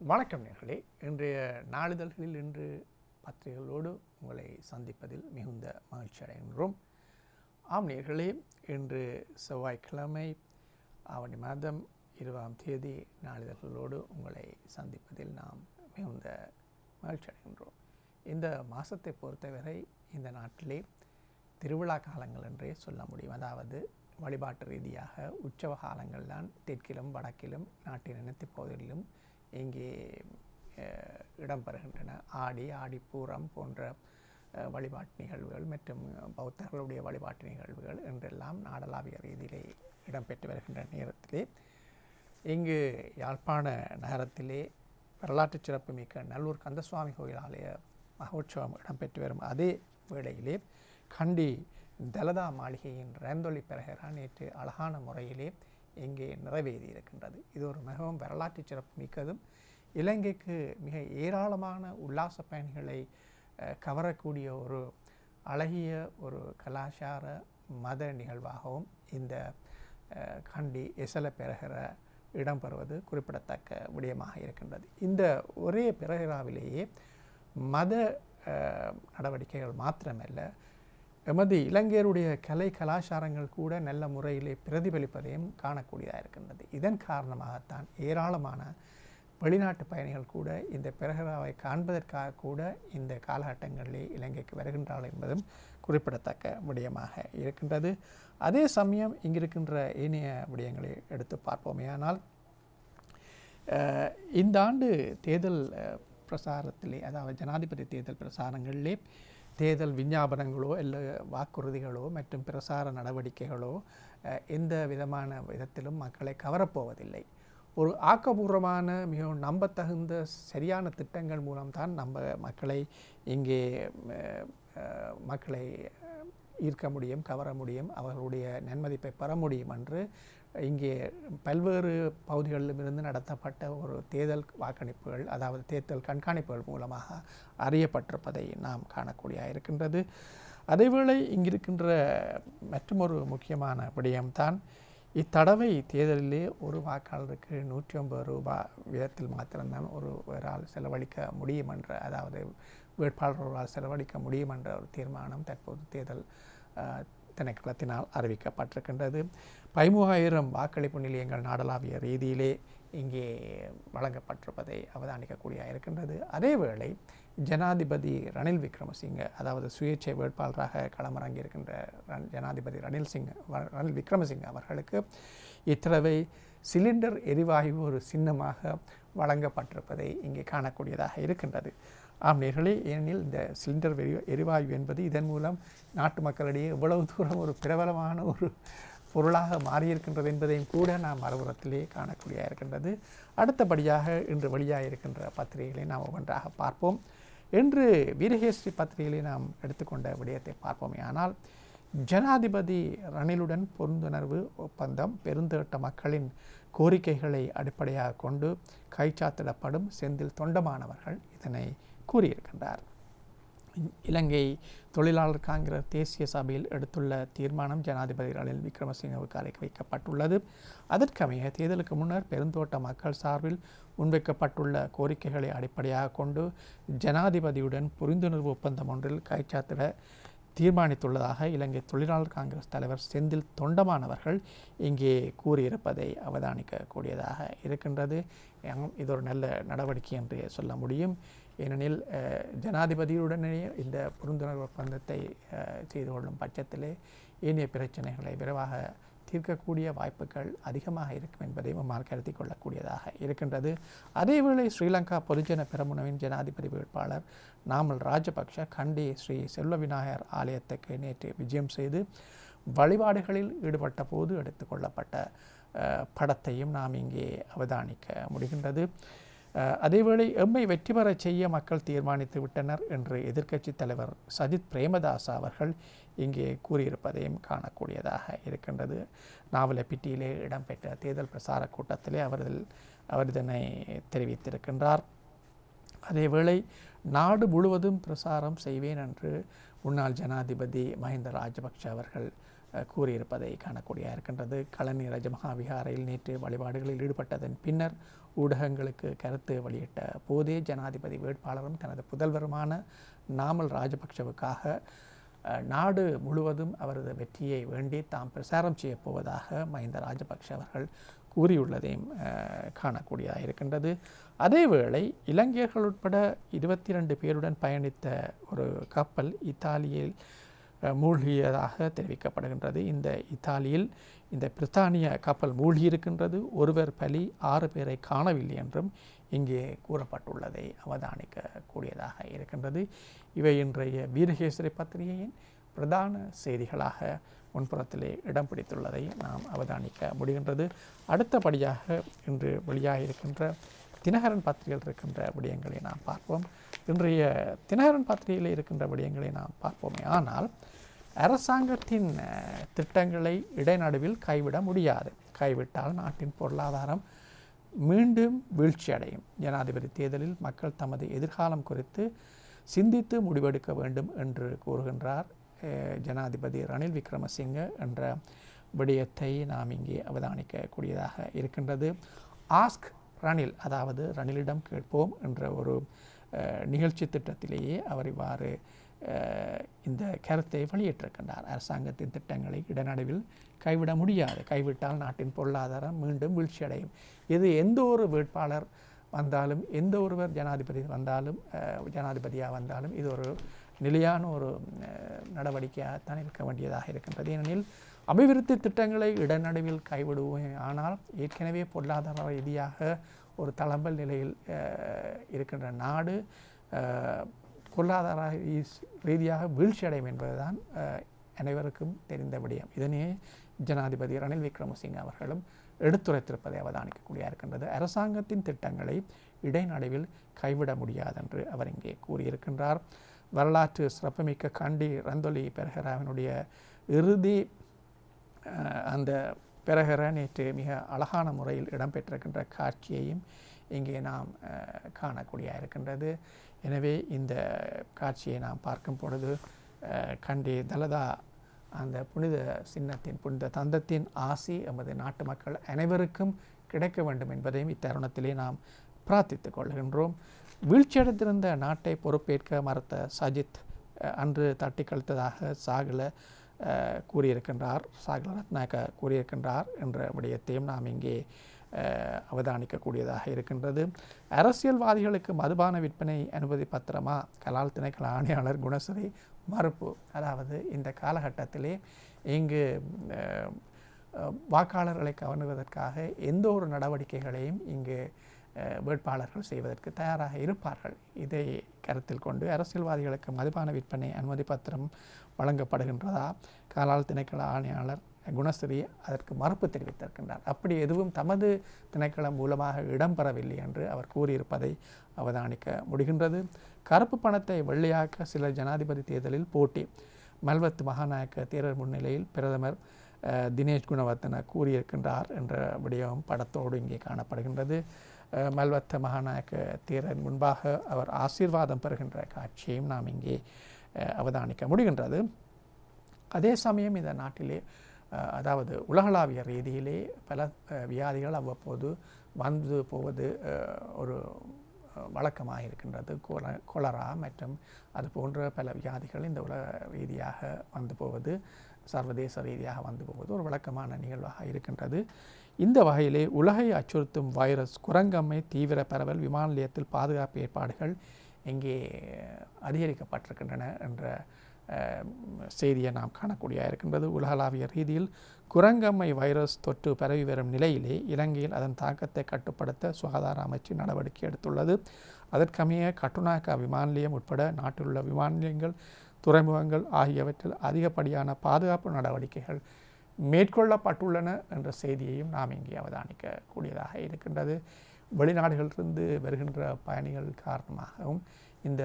வணக்கம் நேயர்களே. இன்றைய நாளிதழ்களில் இன்று பத்திரிகைகளோடு உங்களை சந்திப்பதில் மிகுந்த மகிழ்ச்சி அடைகின்றோம். ஆம் நேயர்களே, இன்று செவ்வாய்க்கிழமை ஆவணி மாதம் 20ஆம் தேதி நாளிதழ்களோடு உங்களை சந்திப்பதில் நாம் மிகுந்த மகிழ்ச்சி அடைகின்றோம். இந்த மாதத்தை பொறுத்தவரை இந்த நாட்டிலே திருவிழா காலங்கள் என்றே சொல்ல முடியும். அதாவது வழிபாட்டு ரீதியாக உற்சவ காலங்கள் தான் தெற்கிலும் வடக்கிலும் நாட்டின் அனைத்து பகுதிகளிலும் இங்கே இடம்பெறுகின்றன. ஆடிப்பூரம் போன்ற வழிபாட்டு நிகழ்வுகள் மற்றும் பௌத்தர்களுடைய வழிபாட்டு நிகழ்வுகள் என்றெல்லாம் நாடளாவிய ரீதியிலே இடம்பெற்று வருகின்ற நேரத்திலே இங்கு யாழ்ப்பாண நகரத்திலே வரலாற்று சிறப்புமிக்க நல்லூர் கந்தசுவாமி கோயில் ஆலய மகோற்சவம் இடம்பெற்று வரும் அதே வேளையிலே கண்டி தலதா மாளிகையின் ரேந்தொலி பெரகரா நேற்று அழகான முறையிலே இங்கே நிறைவேறி இருக்கின்றது. இது ஒரு மிகவும் வரலாற்று சிறப்பு மிக்கதும் இலங்கைக்கு மிக ஏராளமான உல்லாச பயணிகளை கவரக்கூடிய ஒரு அழகிய ஒரு கலாச்சார மத நிகழ்வாகவும் இந்த கண்டி எசல பெரகர இடம்பெறுவது குறிப்பிடத்தக்க விடயமாக இருக்கின்றது. இந்த ஒரே பெரகராவிலேயே மத நடவடிக்கைகள் மாத்திரமல்ல, எமது இலங்கையருடைய கலை கலாச்சாரங்கள் கூட நல்ல முறையிலே பிரதிபலிப்பதையும் காணக்கூடியதாக இருக்கின்றது. இதன் காரணமாகத்தான் ஏராளமான வெளிநாட்டு பயணிகள் கூட இந்த பெரகராவை காண்பதற்காக கூட இந்த காலகட்டங்களிலே இலங்கைக்கு வருகின்றார்கள் என்பதும் குறிப்பிடத்தக்க விடயமாக இருக்கின்றது. அதே சமயம் இங்கிருக்கின்ற ஏனைய விடயங்களை எடுத்து பார்ப்போமே. ஆனால் இந்த ஆண்டு தேர்தல் பிரசாரத்திலே, அதாவது ஜனாதிபதி தேர்தல் பிரசாரங்களிலே தேர்தல் விஞ்ஞாபனங்களோ இல்லை வாக்குறுதிகளோ மற்றும் பிரசார நடவடிக்கைகளோ எந்த விதமான விதத்திலும் மக்களை கவரப்போவதில்லை. ஒரு ஆக்கபூர்வமான மிகவும் நம்பத்தகுந்த சரியான திட்டங்கள் மூலம்தான் மக்களை இங்கே மக்களை ஈர்க்க முடியும், கவர முடியும், அவர்களுடைய நன்மதிப்பை பெற முடியும் என்று இங்கே பல்வேறு பகுதிகளிலிருந்து நடத்தப்பட்ட ஒரு தேர்தல் வாக்கெடுப்புகள், அதாவது தேர்தல் கண்காணிப்புகள் மூலமாக அறியப்பட்டிருப்பதை நாம் காணக்கூடியதாக இருக்கின்றது. அதேவேளை இங்கிருக்கின்ற மற்றொரு முக்கியமான விடயம்தான் இத்தடவை தேர்தலிலே ஒரு வாக்காளருக்கு 150 ரூபாய் வீதத்தில் மாத்திரம்தான் ஒருவரால் செலவழிக்க முடியும் என்ற, அதாவது வேட்பாளர்களால் செலவழிக்க முடியும் என்ற ஒரு தீர்மானம் தற்போது தேர்தல் திணைக்களத்தினால் அறிவிக்கப்பட்டிருக்கின்றது. 13,000 வாக்களிப்பு நிலையங்கள் நாடளாவிய ரீதியிலே இங்கே வழங்கப்பட்டிருப்பதை அவதானிக்கக்கூடியதாக இருக்கின்றது. அதேவேளை ஜனாதிபதி ரணில் விக்ரமசிங்க, அதாவது சுயேட்சை வேட்பாளராக களமிறங்கியிருக்கின்ற ஜனாதிபதி ரணில் விக்ரமசிங்க அவர்களுக்கு இத்தடவை சிலிண்டர் எரிவாயு ஒரு சின்னமாக வழங்கப்பட்டிருப்பதை இங்கே காணக்கூடியதாக இருக்கின்றது. ஆம் நேயர்களே, ஏனெனில் இந்த சிலிண்டர் எரிவாயு என்பது இதன் மூலம் நாட்டு மக்களிடையே எவ்வளவு தூரம் ஒரு பிரபலமான ஒரு பொருளாக மாறியிருக்கின்றது என்பதையும் கூட நாம் மறுபுறத்திலே காணக்கூடியதாக இருக்கின்றது. அடுத்தபடியாக இன்று வெளியாக இருக்கின்ற பத்திரிகைகளை நாம் ஒவ்வொன்றாக பார்ப்போம். இன்று வீரகேசரி பத்திரிகைகளை நாம் எடுத்துக்கொண்ட விடயத்தை பார்ப்போமே. ஆனால் ஜனாதிபதி ரணிலுடன் புரிந்துணர்வு ஒப்பந்தம் பெருந்தோட்ட மக்களின் கோரிக்கைகளை அடிப்படையாக கொண்டு கைச்சாத்திடப்படும் செந்தில் தொண்டமானவர்கள் இதனை கூறியிருக்கின்றார். இலங்கை தொழிலாளர் காங்கிரஸ் தேசிய சபையில் எடுத்துள்ள தீர்மானம் ஜனாதிபதி ரணில் விக்ரமசிங்கவுக்கு அழைக்க வைக்கப்பட்டுள்ளது. அதற்கமைய தேர்தலுக்கு முன்னர் பெருந்தோட்ட மக்கள் சார்பில் முன்வைக்கப்பட்டுள்ள கோரிக்கைகளை அடிப்படையாக கொண்டு ஜனாதிபதியுடன் புரிந்துணர்வு ஒப்பந்தம் ஒன்றில் கைச்சாத்திட தீர்மானித்துள்ளதாக இலங்கை தொழிலாளர் காங்கிரஸ் தலைவர் செந்தில் தொண்டமானவர்கள் இங்கே கூறியிருப்பதை அவதானிக்கக்கூடியதாக இருக்கின்றது. இது ஒரு நல்ல நடவடிக்கை என்று சொல்ல முடியும். ஏனெனில் ஜனாதிபதியுடனே இந்த புரிந்துணர்வு ஒப்பந்தத்தை செய்து கொள்ளும் பட்சத்திலே ஏனைய பிரச்சனைகளை விரைவாக தீர்க்கக்கூடிய வாய்ப்புகள் அதிகமாக இருக்கும் என்பதை நம்மால் கருதி கொள்ளக்கூடியதாக இருக்கின்றது. அதேவேளை ஸ்ரீலங்கா பொதுஜன பெரமுனவின் ஜனாதிபதி வேட்பாளர் நாமல் ராஜபக்ஷ கண்டி ஸ்ரீ செல்வ விநாயகர் ஆலயத்துக்கு நேற்று விஜயம் செய்து வழிபாடுகளில் ஈடுபட்ட போது எடுத்துக்கொள்ளப்பட்ட படத்தையும் நாம் இங்கே அவதானிக்க முடிகின்றது. அதேவேளை எம்மை வெற்றி பெற செய்ய மக்கள் தீர்மானித்து விட்டனர் என்று எதிர்க்கட்சி தலைவர் சஜித் பிரேமதாஸ் அவர்கள் இங்கே கூறியிருப்பதையும் காணக்கூடியதாக இருக்கின்றது. நாவலப்பிட்டியிலே இடம்பெற்ற தேர்தல் பிரசார கூட்டத்திலே அவர் இதனை தெரிவித்திருக்கின்றார். அதேவேளை நாடு முழுவதும் பிரசாரம் செய்வேன் என்று முன்னாள் ஜனாதிபதி மஹிந்த ராஜபக்ஷ அவர்கள் கூறியிருப்பதை காணக்கூடிய இருக்கின்றது. கழனி ரஜமகா விகாரையில் நேற்று வழிபாடுகளில் ஈடுபட்டதன் பின்னர் ஊடகங்களுக்கு கருத்து வெளியிட்ட போதே ஜனாதிபதி வேட்பாளரும் தனது புதல்வருமான நாமல் ராஜபக்ஷவுக்காக நாடு முழுவதும் அவரது வெற்றியை வேண்டி தாம் பிரசாரம் செய்யப்போவதாக மஹிந்த ராஜபக்ஷ அவர்கள் கூறியுள்ளதையும் காணக்கூடியதாக இருக்கின்றது. அதேவேளை இலங்கையர்கள் உட்பட 22 பேருடன் பயணித்த ஒரு கப்பல் இத்தாலியில் மூழ்கியதாக தெரிவிக்கப்படுகின்றது. இந்த இத்தாலியில் இந்த பிரித்தானிய கப்பல் மூழ்கியிருக்கின்றது. ஒருவர் பலி 6 பேரை காணவில்லை என்றும் இங்கே கூறப்பட்டுள்ளதை அவதானிக்கக்கூடியதாக இருக்கின்றது. இவை இன்றைய வீரகேசரி பத்திரிகையின் பிரதான செய்திகளாக முன்புறத்திலே இடம் பிடித்துள்ளதை நாம் அவதானிக்க முடிகின்றது. அடுத்தபடியாக இன்று வெளியாக இருக்கின்ற தினகரன் பத்திரிகையில் இருக்கின்ற விடயங்களை நாம் பார்ப்போம். இன்றைய தினகரன் பத்திரிகையில் இருக்கின்ற விடயங்களை நாம் பார்ப்போமே ஆனால், அரசாங்கத்தின் திட்டங்களை இடைநடுவில் கைவிட முடியாது. கைவிட்டால் நாட்டின் பொருளாதாரம் மீண்டும் வீழ்ச்சியடையும். ஜனாதிபதி தேர்தலில் மக்கள் தமது எதிர்காலம் குறித்து சிந்தித்து முடிவெடுக்க வேண்டும் என்று கூறுகின்றார் ஜனாதிபதி ரணில் விக்ரமசிங்க என்ற விடயத்தை நாம் இங்கே அவதானிக்கக்கூடியதாக இருக்கின்றது. ஆஸ்க் ரணில், அதாவது ரணிலிடம் கேட்போம் என்ற ஒரு நிகழ்ச்சி திட்டத்திலேயே அவர் இவ்வாறு இந்த கருத்தை வெளியிட்டிருக்கின்றார். அரசாங்கத்தின் திட்டங்களை இடைநடுவில் கைவிட முடியாது. கைவிட்டால் நாட்டின் பொருளாதாரம் மீண்டும் வீழ்ச்சியடையும். இது எந்த ஒரு வேட்பாளர் வந்தாலும், எந்த ஒருவர் ஜனாதிபதியாக வந்தாலும் இது ஒரு நிலையான ஒரு நடவடிக்கையாகத்தான் இருக்க வேண்டியதாக இருக்கின்றது. ஏனெனில் அபிவிருத்தி திட்டங்களை இடைநடுவில் கைவிடுவோம், ஆனால் ஏற்கனவே பொருளாதார ரீதியாக ஒரு தளம்பல் நிலையில் இருக்கின்ற நாடு பொருளாதார ரீதியாக வீழ்ச்சியடையும் என்பதுதான் அனைவருக்கும் தெரிந்த விடயம். இதனே ஜனாதிபதி ரணில் விக்ரமசிங்க அவர்களும் எடுத்துரைத்திருப்பதை அவதானிக்கக்கூடிய இருக்கின்றது. அரசாங்கத்தின் திட்டங்களை இடைநடுவில் கைவிட முடியாது என்று அவர் இங்கே கூறியிருக்கின்றார். வரலாற்று சிறப்புமிக்க கண்டி ரந்தொலி பெரஹராவினுடைய இறுதி அந்த பெரஹர நேற்று மிக அழகான முறையில் இடம்பெற்றிருக்கின்ற காட்சியையும் இங்கே நாம் காணக்கூடிய இருக்கின்றது. எனவே இந்த காட்சியை நாம் பார்க்கும் பொழுது கண்டி தலதா அந்த புனித சின்னத்தின், புனித தந்தத்தின் ஆசி எமது நாட்டு மக்கள் அனைவருக்கும் கிடைக்க வேண்டும் என்பதையும் இத்தருணத்திலே நாம் பிரார்த்தித்துக் கொள்கின்றோம். வீழ்ச்சியடைந்திருந்த நாட்டை பொறுப்பேற்க மறுத்த சஜித் அன்று தட்டி கழித்ததாக சாகல கூறியிருக்கின்றார், சாகல ரத்நாயக்க கூறியிருக்கின்றார் என்ற விடயத்தையும் நாம் இங்கே அவதானிக்கக்கூடியதாக இருக்கின்றது. அரசியல்வாதிகளுக்கு மதுபான விற்பனை அனுமதி பத்திரமா? கலால் திணைக்கள ஆணையாளர் குணசிறி மறுப்பு. அதாவது இந்த காலகட்டத்திலே இங்கு வாக்காளர்களை கவர்வதற்காக எந்த ஒரு நடவடிக்கைகளையும் இங்கு வேட்பாளர்கள் செய்வதற்கு தயாராக இருப்பார்கள். இதை கருத்தில் கொண்டு அரசியல்வாதிகளுக்கு மதுபான விற்பனை அனுமதி பத்திரம் வழங்கப்படுகின்றதா? கலால் திணைக்கள ஆணையாளர் குணசிறி அதற்கு மறுப்பு தெரிவித்திருக்கின்றார். அப்படி எதுவும் தமது திணைக்களம் மூலமாக இடம்பெறவில்லை என்று அவர் கூறியிருப்பதை அவதானிக்க முடிகின்றது. கருப்பு பணத்தை வெள்ளையாக்க சிலர் ஜனாதிபதி தேர்தலில் போட்டி. மல்வத் மகாநாயக்க தேரர் முன்னிலையில் பிரதமர் தினேஷ் குணவர்த்தன கூறியிருக்கின்றார் என்ற விடயம் படத்தோடு இங்கே காணப்படுகின்றது. மல்வத்த மகாநாயக்க தேரர் முன்பாக அவர் ஆசீர்வாதம் பெறுகின்ற காட்சியையும் நாம் இங்கே அவதானிக்க முடிகின்றது. அதே சமயம் இந்த நாட்டிலே அதாவது உலகளாவிய ரீதியிலே பல வியாதிகள் அவ்வப்போது வந்து போவது ஒரு வழக்கமாக இருக்கின்றது. கொலரா மற்றும் அது போன்ற பல வியாதிகள் இந்த உலக ரீதியாக வந்து போவது, சர்வதேச ரீதியாக வந்து போவது ஒரு வழக்கமான நிகழ்வாக இருக்கின்றது. இந்த வகையிலே உலகை அச்சுறுத்தும் வைரஸ் குரங்கம்மை தீவிர பரவல், விமான நிலையத்தில் பாதுகாப்பு ஏற்பாடுகள் இங்கே அதிகரிக்கப்பட்டிருக்கின்றன என்ற செய்தியை நாம் காணக்கூடிய இருக்கின்றது. உலகளாவிய ரீதியில் குரங்கம்மை வைரஸ் தொற்று பரவி வரும் நிலையிலே இலங்கையில் அதன் தாக்கத்தை கட்டுப்படுத்த சுகாதார அமைச்சு நடவடிக்கை எடுத்துள்ளது. அதற்கமைய கட்டுநாயக்கா விமான நிலையம் உட்பட நாட்டில் உள்ள விமான நிலையங்கள், துறைமுகங்கள் ஆகியவற்றில் அதிகப்படியான பாதுகாப்பு நடவடிக்கைகள் மேற்கொள்ளப்பட்டுள்ளன என்ற செய்தியையும் நாம் இங்கே அவதானிக்கக்கூடியதாக இருக்கின்றது. வெளிநாடுகளிலிருந்து வருகின்ற பயணிகள் காரணமாகவும் இந்த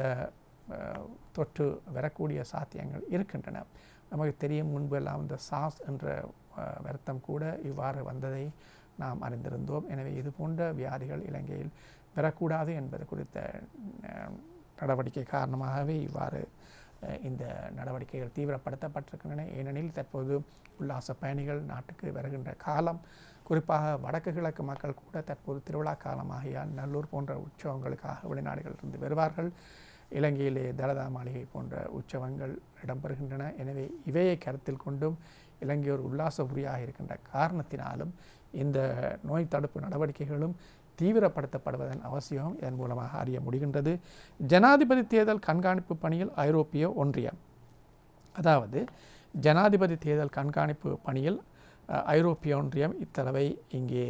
தொற்று வரக்கூடிய சாத்தியங்கள் இருக்கின்றன. நமக்கு தெரியும், முன்பு எல்லாம் இந்த சாஸ் என்ற வருத்தம் கூட இவ்வாறு வந்ததை நாம் அறிந்திருந்தோம். எனவே இது போன்ற வியாதிகள் இலங்கையில் வரக்கூடாது என்பது குறித்த நடவடிக்கை காரணமாகவே இவ்வாறு இந்த நடவடிக்கைகள் தீவிரப்படுத்தப்பட்டிருக்கின்றன. ஏனெனில் தற்போது உல்லாச பயணிகள் நாட்டுக்கு வருகின்ற காலம், குறிப்பாக வடக்கு கிழக்கு மக்கள் கூட தற்போது திருவிழா காலமாகியால் நல்லூர் போன்ற உற்சவங்களுக்காக வெளிநாடுகளிலிருந்து வருவார்கள். இலங்கையிலே தலதா மாளிகை போன்ற உற்சவங்கள் இடம்பெறுகின்றன. எனவே இவையை கருத்தில் கொண்டும் இலங்கை ஒரு உல்லாசபுரியாக இருக்கின்ற காரணத்தினாலும் இந்த நோய் தடுப்பு நடவடிக்கைகளும் தீவிரப்படுத்தப்படுவதன் அவசியம் இதன் மூலமாக அறிய முடிகின்றது. ஜனாதிபதி தேர்தல் கண்காணிப்பு பணியில் ஐரோப்பிய ஒன்றியம், அதாவது ஜனாதிபதி தேர்தல் கண்காணிப்பு பணியில் ஐரோப்பிய ஒன்றியம் இத்தடவை இங்கே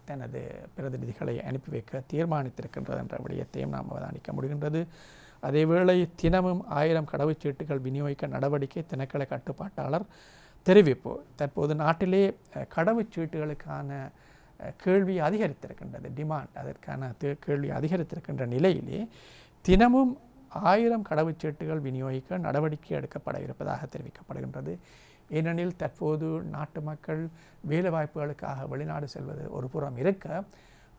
தனது பிரதிநிதிகளை அனுப்பி வைக்க தீர்மானித்திருக்கின்றது என்ற விடயத்தையும் நாம் அவதானிக்க முடிகின்றது. அதேவேளை தினமும் 1000 கடவுச்சீட்டுகள் விநியோகிக்க நடவடிக்கை திணைக்கள கட்டுப்பாட்டாளர் தெரிவிப்பு. தற்போது நாட்டிலே கடவுச்சீட்டுகளுக்கான கேள்வி அதிகரித்திருக்கின்றது, டிமாண்ட் அதற்கான கேள்வி அதிகரித்திருக்கின்ற நிலையிலே தினமும் 1000 கடவுச்சீட்டுகள் விநியோகிக்க நடவடிக்கை எடுக்கப்பட இருப்பதாக தெரிவிக்கப்படுகின்றது. ஏனெனில் தற்போது நாட்டு மக்கள் வேலைவாய்ப்புகளுக்காக வெளிநாடு செல்வது ஒரு புறம் இருக்க,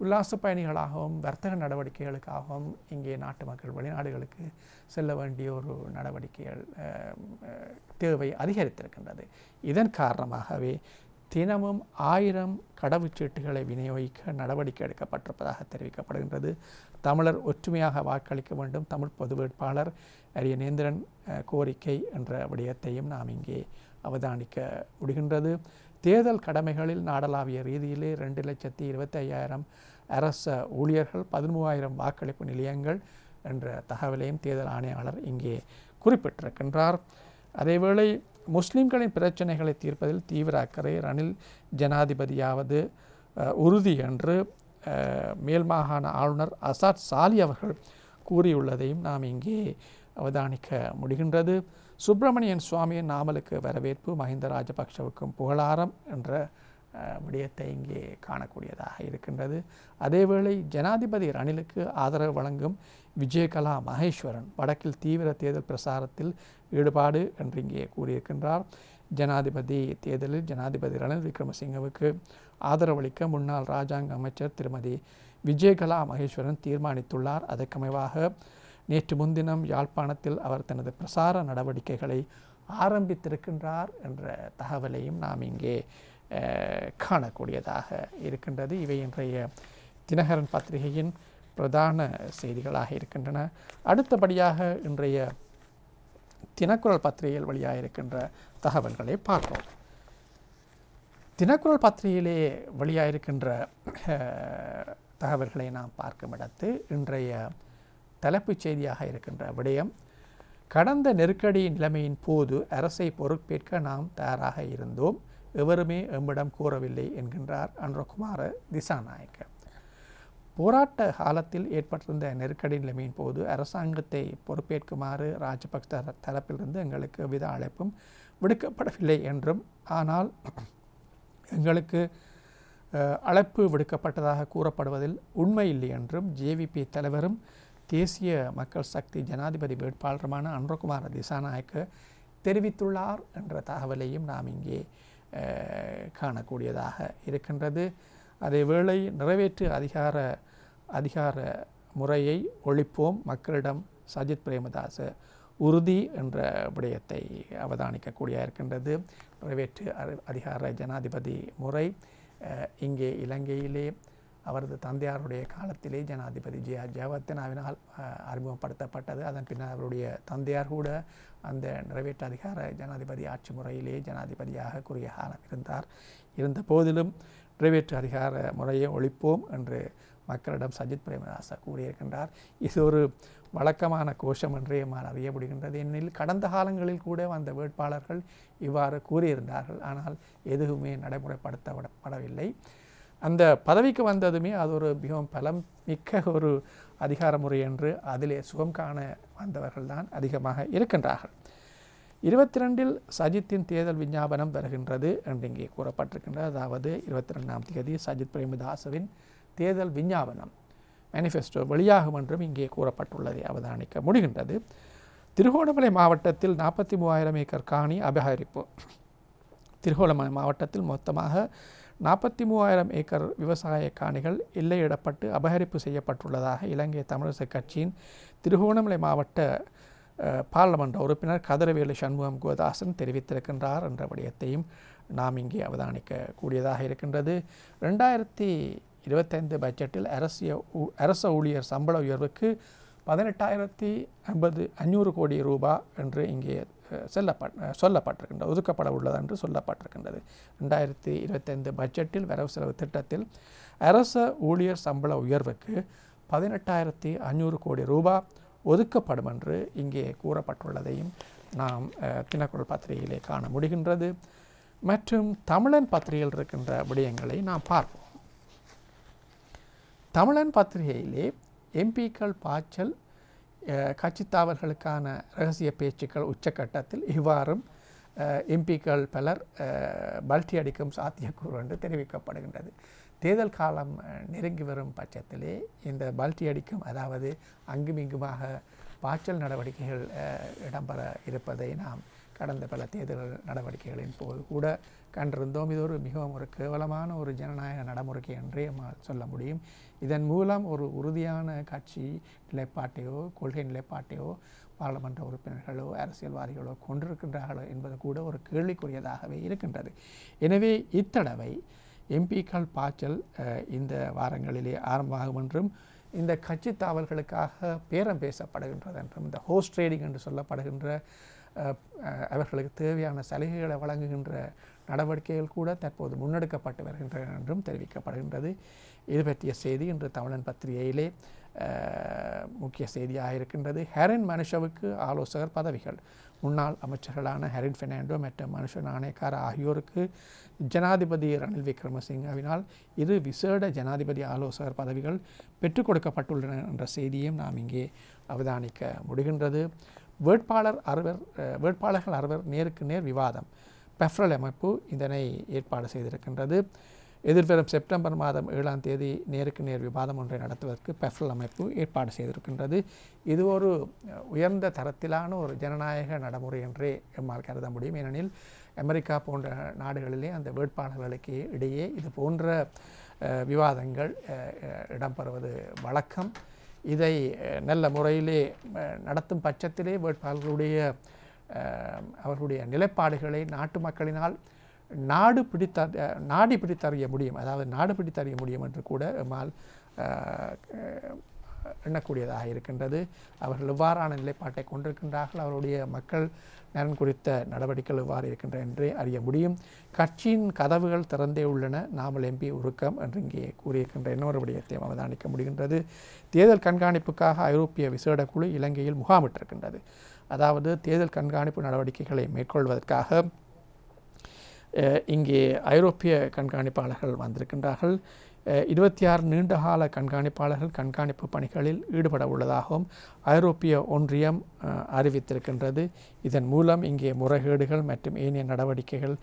உல்லாச பயணிகளாகவும் வர்த்தக நடவடிக்கைகளுக்காகவும் இங்கே நாட்டு மக்கள் வெளிநாடுகளுக்கு செல்ல வேண்டிய ஒரு நடவடிக்கைகள் தேவை அதிகரித்திருக்கின்றது. இதன் காரணமாகவே தினமும் 1000 கடவுச்சீட்டுகளை விநியோகிக்க நடவடிக்கை எடுக்கப்பட்டிருப்பதாக தெரிவிக்கப்படுகின்றது. தமிழர் ஒற்றுமையாக வாக்களிக்க வேண்டும், தமிழ் பொது வேட்பாளர் அரியநேந்திரன் கோரிக்கை என்ற விடயத்தையும் நாம் இங்கே அவதானிக்க முடிகின்றது. தேர்தல் கடமைகளில் நாடளாவிய ரீதியிலே 2,25,000 அரச ஊழியர்கள், 13,000 வாக்களிப்பு நிலையங்கள் என்ற தகவலையும் தேர்தல் ஆணையாளர் இங்கே குறிப்பிட்டிருக்கின்றார். அதேவேளை முஸ்லிம்களின் பிரச்சனைகளை தீர்ப்பதில் தீவிர அக்கறை, ரணில் ஜனாதிபதியாவது உறுதி என்று மேல் மாகாண ஆளுநர் அசாத் சாலி அவர்கள் கூறியுள்ளதையும் நாம் இங்கே அவதானிக்க முடிகின்றது. சுப்பிரமணியன் சுவாமியின் நாமலுக்கு வரவேற்பு, மஹிந்த ராஜபக்ஷவுக்கும் புகழாரம் என்ற விடயத்தை இங்கே காணக்கூடியதாக இருக்கின்றது. அதேவேளை ஜனாதிபதி ரணிலுக்கு ஆதரவு வழங்கும் விஜயகலா மகேஸ்வரன் வடக்கில் தீவிர தேர்தல் பிரசாரத்தில் ஈடுபாடு என்று இங்கே கூறியிருக்கின்றார். ஜனாதிபதி தேர்தலில் ஜனாதிபதி ரணில் விக்ரமசிங்கவுக்கு ஆதரவளிக்க முன்னாள் இராஜாங்க அமைச்சர் திருமதி விஜயகலா மகேஸ்வரன் தீர்மானித்துள்ளார். அதற்கமைவாக நேற்று முன்தினம் யாழ்ப்பாணத்தில் அவர் தனது பிரசார நடவடிக்கைகளை ஆரம்பித்திருக்கின்றார் என்ற தகவலையும் நாம் இங்கே காணக்கூடியதாக இருக்கின்றது. இவை இன்றைய தினகரன் பத்திரிகையின் பிரதான செய்திகளாக இருக்கின்றன. அடுத்தபடியாக இன்றைய தினக்குரல் பத்திரிகையில் வெளியாக இருக்கின்ற தகவல்களை பார்ப்போம். தினக்குரல் பத்திரிகையிலே வெளியாக இருக்கின்ற தகவல்களை நாம் பார்க்கும் இடத்து இன்றைய தலைப்புச் செய்தியாக இருக்கின்ற விடயம், கடந்த நெருக்கடி நிலைமையின் போது அரசை பொறுப்பேற்க நாம் தயாராக இருந்தோம், எவருமே எம்மிடம் கூறவில்லை என்கின்றார் அனுரகுமார திசாநாயக்க. போராட்ட காலத்தில் ஏற்பட்டிருந்த நெருக்கடி நிலைமையின் போது அரசாங்கத்தை பொறுப்பேற்குமாறு ராஜபக்ச தரப்பிலிருந்து எங்களுக்கு எவ்வித அழைப்பும் விடுக்கப்படவில்லை என்றும், ஆனால் எங்களுக்கு அழைப்பு விடுக்கப்பட்டதாக கூறப்படுவதில் உண்மை இல்லை என்றும் ஜேவிபி தலைவரும் தேசிய மக்கள் சக்தி ஜனாதிபதி வேட்பாளருமான அனுரகுமார திசாநாயக்க தெரிவித்துள்ளார் என்ற தகவலையும் நாம் இங்கே காணக்கூடியதாக இருக்கின்றது. அதேவேளை நிறைவேற்று அதிகார முறையை ஒழிப்போம், மக்களிடம் சஜித் பிரேமதாச உறுதி என்ற விடயத்தை அவதானிக்கக்கூடிய இருக்கின்றது. நிறைவேற்று அதிகார ஜனாதிபதி முறை இங்கே இலங்கையிலே அவரது தந்தையாருடைய காலத்திலே ஜனாதிபதி ஜெயவர்தனாவினால் அறிமுகப்படுத்தப்பட்டது. அதன் பின்னர் அவருடைய தந்தையார் கூட அந்த நிறைவேற்று அதிகார ஜனாதிபதி ஆட்சி முறையிலே ஜனாதிபதியாக குறுகிய காலம் இருந்த போதிலும் நிறைவேற்று அதிகார முறையை ஒழிப்போம் என்று மக்களிடம் சஜித் பிரேமதாச கூறியிருக்கின்றார். இது ஒரு வழக்கமான கோஷம் என்றே அறிய முடிகின்றது. ஏனெனில் கடந்த காலங்களில் கூட வந்த வேட்பாளர்கள் இவ்வாறு கூறியிருந்தார்கள், ஆனால் எதுவுமே நடைமுறைப்படுத்தப்படவில்லை. அந்த பதவிக்கு வந்ததுமே அது ஒரு மிகவும் பலம் மிக்க ஒரு அதிகார முறை என்று அதிலே சுகம் காண வந்தவர்கள் தான் அதிகமாக இருக்கின்றார்கள். 22 சஜித்தின் தேர்தல் விஞ்ஞாபனம் வருகின்றது என்று இங்கே கூறப்பட்டிருக்கின்றது. அதாவது 22ஆம் தேதி சஜித் பிரேமதாசவின் தேர்தல் விஞ்ஞாபனம் மேனிஃபெஸ்டோ வெளியாகும் என்றும் இங்கே கூறப்பட்டுள்ளதை அவதானிக்க முடிகின்றது. திருகோணமலை மாவட்டத்தில் 43,000 ஏக்கர் காணி அபகரிப்பு. திருகோணமலை மாவட்டத்தில் மொத்தமாக 43,000 ஏக்கர் விவசாய காணிகள் எல்லையிடப்பட்டு அபகரிப்பு செய்யப்பட்டுள்ளதாக இலங்கை தமிழரசுக் கட்சியின் திருகோணமலை மாவட்ட பாராளுமன்ற உறுப்பினர் கதிரவேலு சண்முகம் கோதாசன் தெரிவித்திருக்கின்றார் என்ற விடயத்தையும் நாம் இங்கே அவதானிக்க கூடியதாக இருக்கின்றது. 2025 பட்ஜெட்டில் அரச ஊழியர் சம்பள உயர்வுக்கு 18,500 கோடி ரூபாய் என்று இங்கே சொல்லப்பட்டிருக்கின்றது, ஒதுக்கப்பட உள்ளது என்று சொல்லப்பட்டிருக்கின்றது. 2025 பட்ஜெட்டில் வரவு செலவு திட்டத்தில் அரச ஊழியர் சம்பள உயர்வுக்கு 18,500 கோடி ரூபாய் ஒதுக்கப்படும் என்று இங்கே கூறப்பட்டுள்ளதையும் நாம் தினக்குரல் பத்திரிகையிலே காண முடிகின்றது. மற்றும் தமிழன் பத்திரிகையில் இருக்கின்ற விடயங்களை நாம் பார்ப்போம். தமிழன் பத்திரிகையிலே எம்பிக்கள் பாய்ச்சல் கட்சித்தாவல்களுக்கான இரகசிய பேச்சுக்கள் உச்சக்கட்டத்தில் இவ்வாறும் எம்பிக்கள் பலர் பல்டி அடிக்கும் சாத்தியக்கூறு என்று தெரிவிக்கப்படுகின்றது. தேர்தல் காலம் நெருங்கி வரும் பட்சத்திலே இந்த பல்டி அடிக்கும், அதாவது அங்குமிங்குமாக பாய்ச்சல் நடவடிக்கைகள் இடம்பெற இருப்பதை நாம் கடந்த பல தேர்தல் நடவடிக்கைகளின் போது கூட கண்டிருந்தோம். இது மிகவும் ஒரு கேவலமான ஒரு ஜனநாயக நடைமுறை என்றே சொல்ல முடியும். இதன் மூலம் ஒரு உறுதியான கட்சி நிலைப்பாட்டையோ கொள்கை நிலைப்பாட்டையோ பாராளுமன்ற உறுப்பினர்களோ அரசியல்வாதிகளோ கொண்டிருக்கின்றார்களோ என்பது கூட ஒரு கேள்விக்குரியதாகவே இருக்கின்றது. எனவே இத்தடவை எம்பிக்கள் பாய்ச்சல் இந்த வாரங்களிலே ஆரம்பமாகும் என்றும் இந்த கட்சி தாவல்களுக்காக பேரம் பேசப்படுகின்றது என்றும் இந்த ஹோஸ்ட் ட்ரேடிங் என்று சொல்லப்படுகின்ற அவர்களுக்கு தேவையான சலுகைகளை வழங்குகின்ற நடவடிக்கைகள் கூட தற்போது முன்னெடுக்கப்பட்டு வருகின்றன என்றும் தெரிவிக்கப்படுகின்றது. இது பற்றிய செய்தி இன்று தமிழன் பத்திரிகையிலே முக்கிய செய்தியாக இருக்கின்றது. ஹெரின் மனுஷவுக்கு ஆலோசகர் பதவிகள். முன்னாள் அமைச்சர்களான ஹெரின் பெர்னாண்டோ மற்றும் மனுஷ நாணயக்கார ஆகியோருக்கு ஜனாதிபதி ரணில் விக்ரமசிங்கவினால் இரு விசேட ஜனாதிபதி ஆலோசகர் பதவிகள் பெற்றுக் கொடுக்கப்பட்டுள்ளன என்ற செய்தியையும் நாம் இங்கே அவதானிக்க முடிகின்றது. வேட்பாளர்கள் 60 நேருக்கு நேர் விவாதம். பெஃப்ரல் அமைப்பு இதனை ஏற்பாடு செய்திருக்கின்றது. எதிர்வரும் செப்டம்பர் மாதம் 7ஆம் தேதி நேருக்கு நேர் விவாதம் ஒன்றை நடத்துவதற்கு பெஃப்ரல் அமைப்பு ஏற்பாடு செய்திருக்கின்றது. இது ஒரு உயர்ந்த தரத்திலான ஒரு ஜனநாயக நடைமுறை என்றே எம்மால் கருத முடியும். ஏனெனில் அமெரிக்கா போன்ற நாடுகளிலே அந்த வேட்பாளர்களுக்கு இடையே இது போன்ற விவாதங்கள் இடம்பெறுவது வழக்கம். இதை நல்ல முறையிலே நடத்தும் பட்சத்திலே வேட்பாளர்களுடைய அவர்களுடைய நிலைப்பாடுகளை நாட்டு மக்களினால் நாடி பிடித்தறிய முடியும், அதாவது நாடு பிடித்தறிய முடியும் என்று கூட எம்மால் எண்ணக்கூடியதாக இருக்கின்றது. அவர்கள் எவ்வாறான நிலைப்பாட்டை கொண்டிருக்கின்றார்கள், அவருடைய மக்கள் நலன் குறித்த நடவடிக்கைகள் எவ்வாறு இருக்கின்றன என்றே அறிய முடியும். கட்சியின் கதவுகள் திறந்தே உள்ளன, நாமல் எம்பி உருக்கம் என்று இங்கே கூறியிருக்கின்ற இன்னொரு விடயத்தையும் அவதானிக்க முடிகின்றது. தேர்தல் கண்காணிப்புக்காக ஐரோப்பிய விசேட குழு இலங்கையில் முகாமிட்டிருக்கின்றது. அதாவது தேர்தல் கண்காணிப்பு நடவடிக்கைகளை மேற்கொள்வதற்காக இங்கே ஐரோப்பிய கண்காணிப்பாளர்கள் வந்திருக்கின்றார்கள். 26 நீண்டகால கண்காணிப்பாளர்கள் கண்காணிப்பு பணிகளில் ஈடுபட உள்ளதாகவும் ஐரோப்பிய ஒன்றியம் அறிவித்திருக்கின்றது. இதன் மூலம் இங்கே முறைகேடுகள் மற்றும் ஏனைய நடவடிக்கைகள்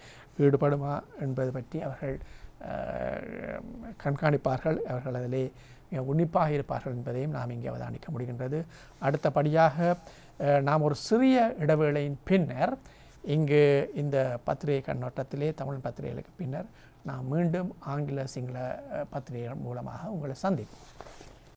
ஈடுபடுமா என்பது பற்றி அவர்கள் கண்காணிப்பார்கள். அவர்கள் அதிலே மிக உன்னிப்பாக இருப்பார்கள் என்பதையும் நாம் இங்கே அவதானிக்க முடிகின்றது. அடுத்தபடியாக நாம் ஒரு சிறிய இடைவேளையின் பின்னர் இங்கு இந்த பத்திரிகை கண்ணோட்டத்திலே தமிழ் பத்திரிகைகளுக்கு பின்னர் நாம் மீண்டும் ஆங்கில சிங்கள பத்திரிகைகள் மூலமாக உங்களை சந்திப்போம்.